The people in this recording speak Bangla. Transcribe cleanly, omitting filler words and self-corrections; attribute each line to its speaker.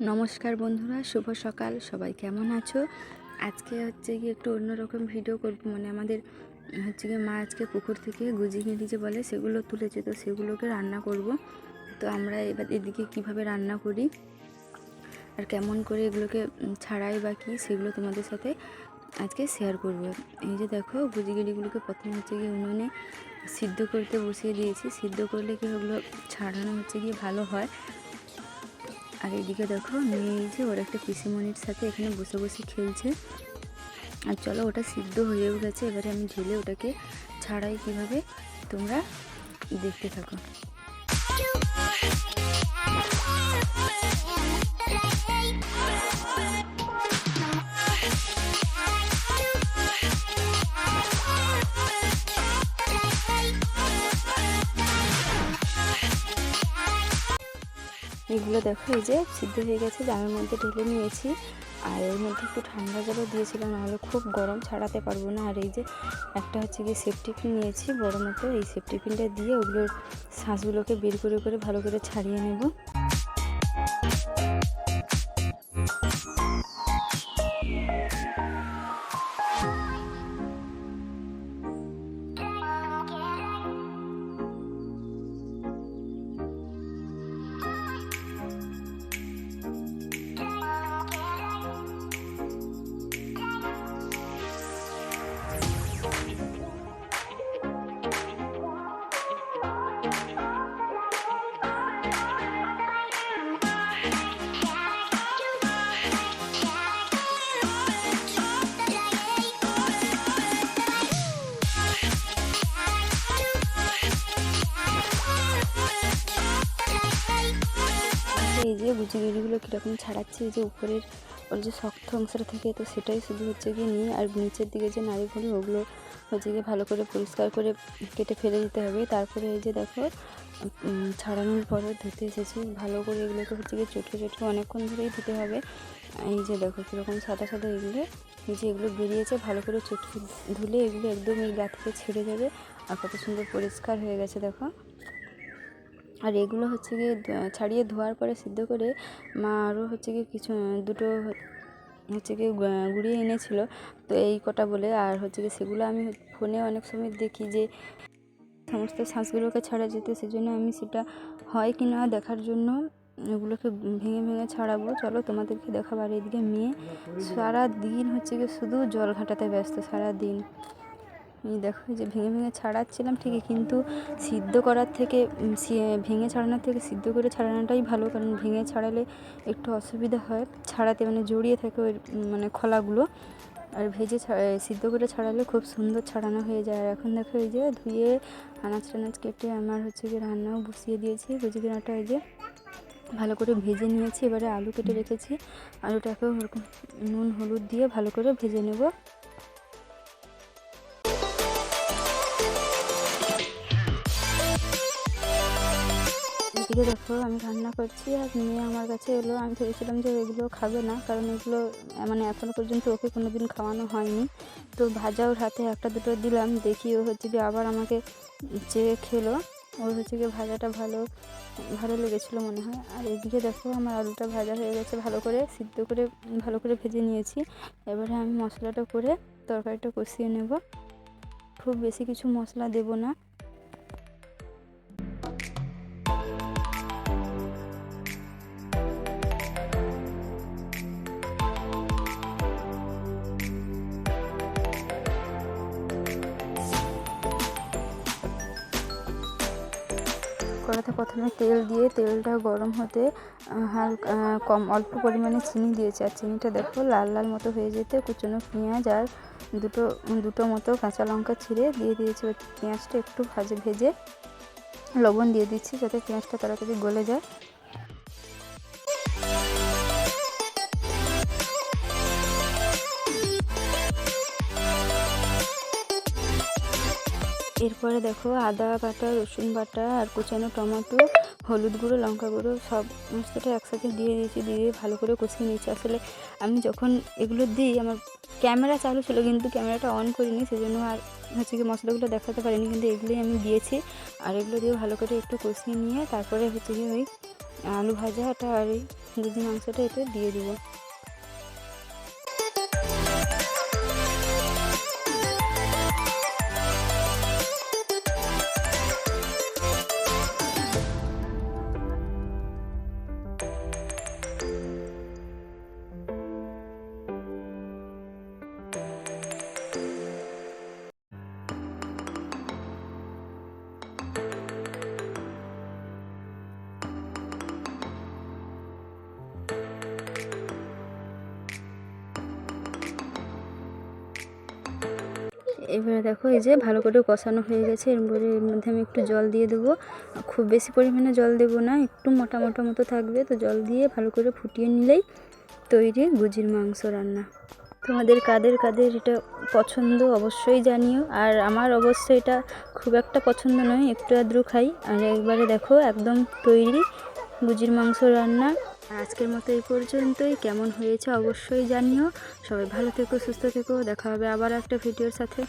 Speaker 1: নমস্কার বন্ধুরা, শুভ সকাল। সবাই কেমন আছো? আজকে হচ্ছে গিয়ে একটু অন্যরকম ভিডিও করব। আমাদের হচ্ছে গিয়ে মা আজকে পুকুর থেকে গুজি ঘেঁটি যে বলে সেগুলো তুলেছে, তো সেগুলোকে রান্না করব। তো আমরা এবার এদিকে কিভাবে রান্না করি আর কেমন করে এগুলোকে ছাড়াই বা কী, সেগুলো তোমাদের সাথে আজকে শেয়ার করব। এই যে দেখো, গুজি ঘেঁটিগুলোকে প্রথমে হচ্ছে গিয়ে উনুনে সিদ্ধ করতে বসিয়ে দিয়েছি। সিদ্ধ করলে কি ওগুলো ছাড়ানো হচ্ছে গিয়ে ভালো হয়। আর এদিকে দেখো, মেয়ে এই যে ওর একটা পিসিমণির সাথে এখানে বসে বসে খেলছে। আর চলো, ওটা সিদ্ধ হয়েও গেছে। এবারে আমি ঢেলে ওটাকে ছাড়াই কিভাবে, তোমরা দেখতে থাকো। এগুলো দেখো, এই যে সিদ্ধ হয়ে গেছে, জামের মধ্যে ঢেলে নিয়েছি। আর এর মধ্যে একটু ঠান্ডা জলও দিয়েছিলাম, নাহলে খুব গরম ছাড়াতে পারবো না। আর এই যে একটা হচ্ছে গিয়ে সেফটি পিন নিয়েছি বড় মতো, এই সেফটি পিনটা দিয়ে ওগুলোর শ্বাসগুলোকে বের করে করে ভালো করে ছাড়িয়ে নেব। এই যে গুজি গিরিগুলো কীরকম ছাড়াচ্ছে, এই যে উপরের ওর যে শক্ত অংশটা থাকে, তো সেটাই শুধু হচ্ছে গিয়ে নিয়ে, আর নিচের দিকে যে নাড়িগুলো ওগুলো হচ্ছে গিয়ে ভালো করে পরিষ্কার করে কেটে ফেলে দিতে হবে। তারপরে এই যে দেখো, ছাড়ানোর পরে ধুতে এসেছি ভালো করে। এগুলোকে হচ্ছে গিয়ে চটকে চটকে অনেকক্ষণ ধরেই ধুতে হবে। এই যে দেখো কীরকম সাদা সাদা এগুলো, এই যে এগুলো বেরিয়েছে। ভালো করে চটকে ধুলে এগুলো একদম এই গা থেকে ছেড়ে যাবে। আর কত সুন্দর পরিষ্কার হয়ে গেছে দেখো। আর এগুলো হচ্ছে গিয়ে ছাড়িয়ে ধোয়ার পরে সিদ্ধ করে মা আরও হচ্ছে গিয়ে দুটো হচ্ছে গিয়ে গুঁড়িয়ে এনেছিল, তো এই কটা বলে। আর হচ্ছে গিয়ে সেগুলো আমি ফোনে অনেক সময় দেখি যে সমস্ত শ্বাসগুলোকে ছাড়া যেতে, সেজন্য আমি সেটা হয় কি না দেখার জন্য এগুলোকে ভেঙে ভেঙে ছাড়াবো। চলো তোমাদেরকে দেখাবো। আর এদিকে মেয়ে সারা দিন হচ্ছে গিয়ে শুধু জল ঘাটাতে ব্যস্ত, সারা দিন। এই দেখো, যে ভেঙে ভেঙে ছাড়াচ্ছিলাম ঠিকই, কিন্তু সিদ্ধ করার থেকে ভেঙে ছাড়ানোর থেকে সিদ্ধ করে ছাড়ানোটাই ভালো। কারণ ভেঙে ছাড়ালে একটু অসুবিধা হয় ছাড়াতে, জড়িয়ে থাকে ওই খোলাগুলো। আর সিদ্ধ করে ছাড়ালে খুব সুন্দর ছাড়ানো হয়ে যায়। আর এখন দেখো, এই যে ধুয়ে আনাজ টানাজ কেটে আমার হচ্ছে গিয়ে রান্নাও বসিয়ে দিয়েছি। গুজিগিনাটা এই যে ভালো করে ভেজে নিয়েছি। এবারে আলু কেটে রেখেছি, আলুটাকেও ওরকম নুন হলুদ দিয়ে ভালো করে ভেজে নেব। এদিকে দেখো, আমি রান্না করছি আর মেয়ে আমার কাছে এলো। আমি ভেবেছিলাম যে এগুলো খাবে না, কারণ এগুলো এখনও পর্যন্ত ওকে কোনো দিন খাওয়ানো হয়নি। তো ভাজা ওর হাতে একটা দুটো দিলাম, দেখি ও হচ্ছে গিয়ে আবার আমাকে চেয়ে খেলো। ওর হচ্ছে গিয়ে ভাজাটা ভালো লেগেছিলো মনে হয়। আর এদিকে দেখো, আমার আলুটা ভাজা হয়ে গেছে, ভালো করে সিদ্ধ করে ভালো করে ভেজে নিয়েছি। এবারে আমি মশলাটা করে তরকারিটা কষিয়ে নেব। খুব বেশি কিছু মশলা দেব না। কড়াতে প্রথমে তেল দিয়ে তেলটা গরম হতে অল্প পরিমাণে চিনি দিয়েছি। আর চিনিটা দেখো লাল লাল মতো হয়ে যেতে কুচনো পেঁয়াজ আর দুটো মতো কাঁচা লঙ্কা ছিঁড়ে দিয়ে দিয়েছি। পেঁয়াজটা একটু ভেজে লবণ দিয়ে দিচ্ছি, যাতে পেঁয়াজটা তাড়াতাড়ি গলে যায়। এরপরে দেখো, আদা বাটা, রসুন বাটা আর কুচানো টমেটো, হলুদ গুঁড়ো, লঙ্কা গুঁড়ো সমস্তটা একসাথে দিয়ে দিয়েছি, দিয়ে ভালো করে কষিয়ে নিয়েছি। আসলে আমি যখন এগুলো দিই আমার ক্যামেরা চালু ছিল কিন্তু ক্যামেরাটা অন করিনি, সেজন্য আর হচ্ছে কি মশলাগুলো দেখাতে পারিনি, কিন্তু এগুলোই আমি দিয়েছি। আর এগুলো দিয়ে ভালো করে একটু কষিয়ে নিয়ে তারপরে হচ্ছে কি ওই আলু ভাজাটা আর এই মুরগির মাংসটা এতে দিয়ে দেবো। এবারে দেখো এই যে ভালো করে কষানো হয়ে গেছে, এর মধ্যে আমি একটু জল দিয়ে দেবো। খুব বেশি পরিমাণে জল দেবো না, একটু মোটা মোটা মতো থাকবে, তো জল দিয়ে ভালো করে ফুটিয়ে নিলেই তৈরি গুজির মাংস রান্না। তোমাদের কাদের কাদের এটা পছন্দ অবশ্যই জানিও, আর আমার অবশ্য এটা খুব একটা পছন্দ নয়, একটু আধটু খাই। আর একবারে দেখো একদম তৈরি গুজির মাংস রান্না। আজকের মতো এই পর্যন্তই, কেমন হয়েছে অবশ্যই জানিও। সবাই ভালো থেকো, সুস্থ থেকো, দেখা হবে আবার একটা ভিডিওর সাথে।